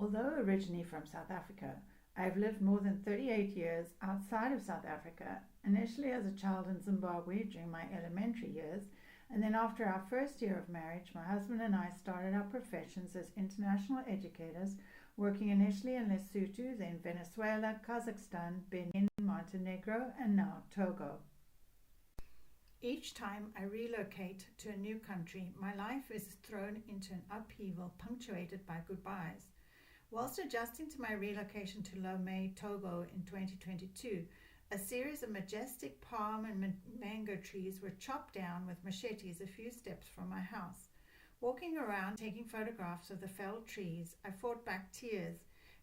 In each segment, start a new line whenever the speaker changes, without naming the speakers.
Although originally from South Africa, I've lived more than 38 years outside of South Africa, initially as a child in Zimbabwe during my elementary years, and then after our first year of marriage, my husband and I started our professions as international educators, working initially in Lesotho, then Venezuela, Kazakhstan, Benin, Montenegro, and now Togo. Each time I relocate to a new country, my life is thrown into an upheaval punctuated by goodbyes. Whilst adjusting to my relocation to Lomé, Togo in 2022, a series of majestic palm and mango trees were chopped down with machetes a few steps from my house. Walking around, taking photographs of the felled trees, I fought back tears.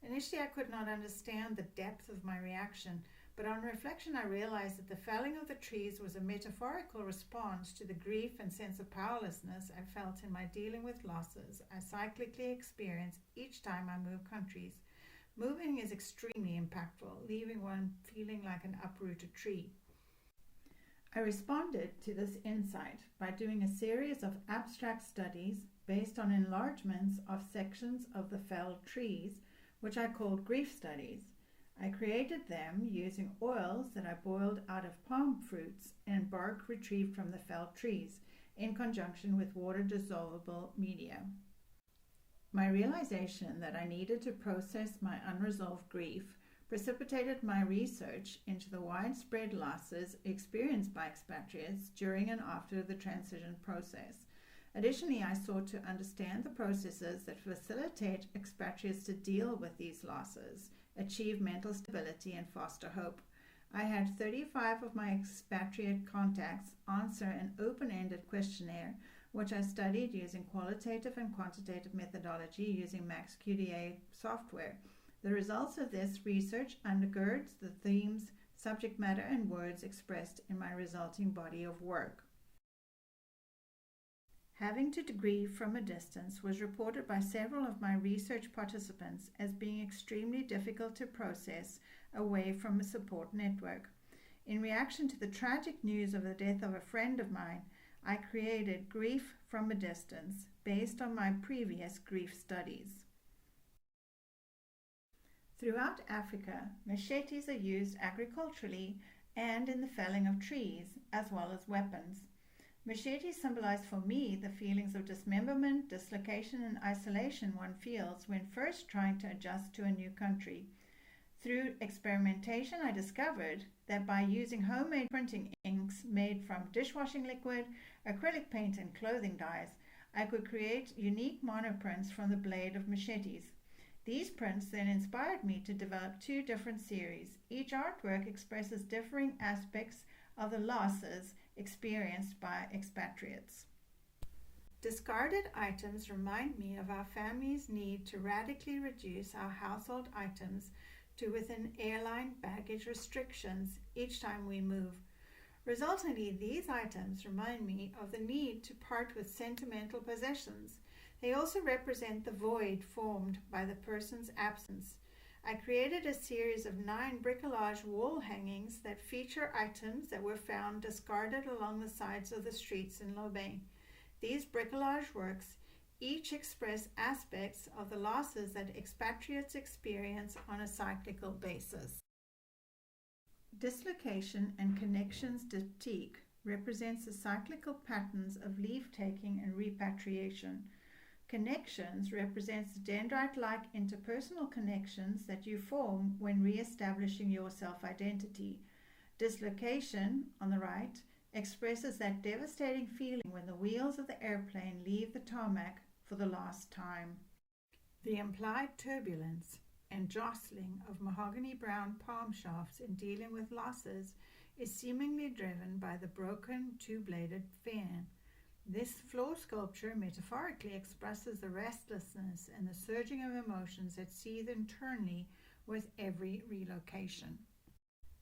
Initially, I could not understand the depth of my reaction, but on reflection, I realized that the felling of the trees was a metaphorical response to the grief and sense of powerlessness I felt in my dealing with losses I cyclically experience each time I move countries. Moving is extremely impactful, leaving one feeling like an uprooted tree. I responded to this insight by doing a series of abstract studies based on enlargements of sections of the felled trees, which I called grief studies. I created them using oils that I boiled out of palm fruits and bark retrieved from the felled trees in conjunction with water-dissolvable media. My realization that I needed to process my unresolved grief precipitated my research into the widespread losses experienced by expatriates during and after the transition process. Additionally, I sought to understand the processes that facilitate expatriates to deal with these losses, achieve mental stability, and foster hope. I had 35 of my expatriate contacts answer an open-ended questionnaire, which I studied using qualitative and quantitative methodology using MaxQDA software. The results of this research undergirds the themes, subject matter, and words expressed in my resulting body of work. Having to grieve from a distance was reported by several of my research participants as being extremely difficult to process away from a support network. In reaction to the tragic news of the death of a friend of mine, I created Grief from a Distance based on my previous grief studies. Throughout Africa, machetes are used agriculturally and in the felling of trees, as well as weapons. Machetes symbolize for me the feelings of dismemberment, dislocation, and isolation one feels when first trying to adjust to a new country. Through experimentation, I discovered that by using homemade printing inks made from dishwashing liquid, acrylic paint, and clothing dyes, I could create unique monoprints from the blade of machetes. These prints then inspired me to develop 2 different series. Each artwork expresses differing aspects of the losses experienced by expatriates. Discarded items remind me of our family's need to radically reduce our household items to within airline baggage restrictions each time we move. Resultantly, these items remind me of the need to part with sentimental possessions. They also represent the void formed by the person's absence. I created a series of 9 bricolage wall hangings that feature items that were found discarded along the sides of the streets in Lomé. These bricolage works each express aspects of the losses that expatriates experience on a cyclical basis. Dislocation and connections diptyque represents the cyclical patterns of leave-taking and repatriation. Connections represents the dendrite-like interpersonal connections that you form when re-establishing your self-identity. Dislocation, on the right, expresses that devastating feeling when the wheels of the airplane leave the tarmac for the last time. The implied turbulence and jostling of mahogany brown palm shafts in dealing with losses is seemingly driven by the broken 2-bladed fan. This floor sculpture metaphorically expresses the restlessness and the surging of emotions that seethe internally with every relocation.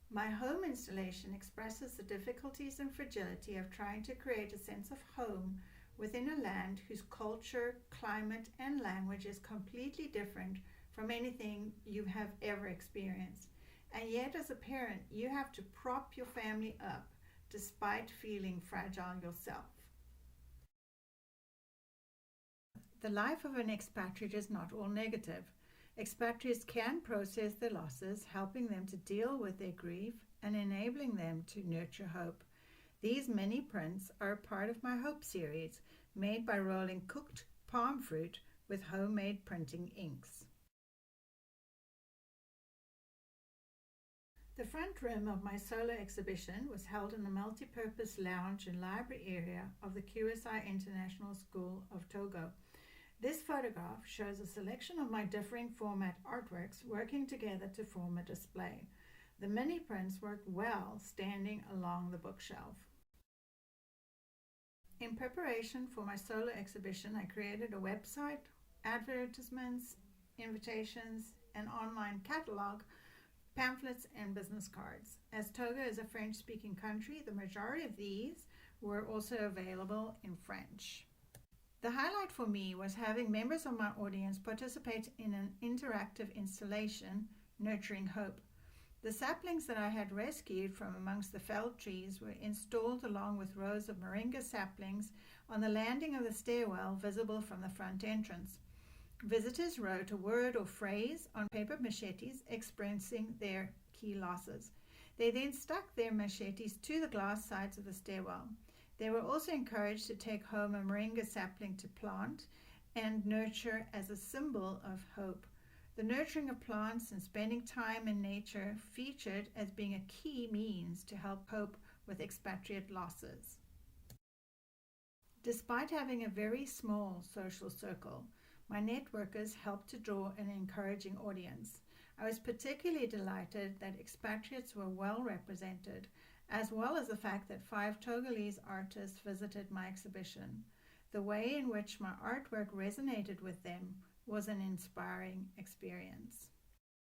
My home installation expresses the difficulties and fragility of trying to create a sense of home within a land whose culture, climate, and language is completely different from anything you have ever experienced. And yet, as a parent, you have to prop your family up despite feeling fragile yourself. The life of an expatriate is not all negative. Expatriates can process their losses, helping them to deal with their grief and enabling them to nurture hope. These mini prints are a part of my Hope series, made by rolling cooked palm fruit with homemade printing inks. The front room of my solo exhibition was held in the multi-purpose lounge and library area of the Kucha International School of Togo. This photograph shows a selection of my differing format artworks working together to form a display. The mini prints worked well standing along the bookshelf. In preparation for my solo exhibition, I created a website, advertisements, invitations, an online catalog, pamphlets, and business cards. As Togo is a French-speaking country, the majority of these were also available in French. The highlight for me was having members of my audience participate in an interactive installation, Nurturing Hope. The saplings that I had rescued from amongst the felled trees were installed along with rows of moringa saplings on the landing of the stairwell visible from the front entrance. Visitors wrote a word or phrase on paper machetes expressing their key losses. They then stuck their machetes to the glass sides of the stairwell. They were also encouraged to take home a moringa sapling to plant and nurture as a symbol of hope. The nurturing of plants and spending time in nature featured as being a key means to help cope with expatriate losses. Despite having a very small social circle, my networkers helped to draw an encouraging audience. I was particularly delighted that expatriates were well represented, as well as the fact that 5 Togolese artists visited my exhibition. The way in which my artwork resonated with them was an inspiring experience.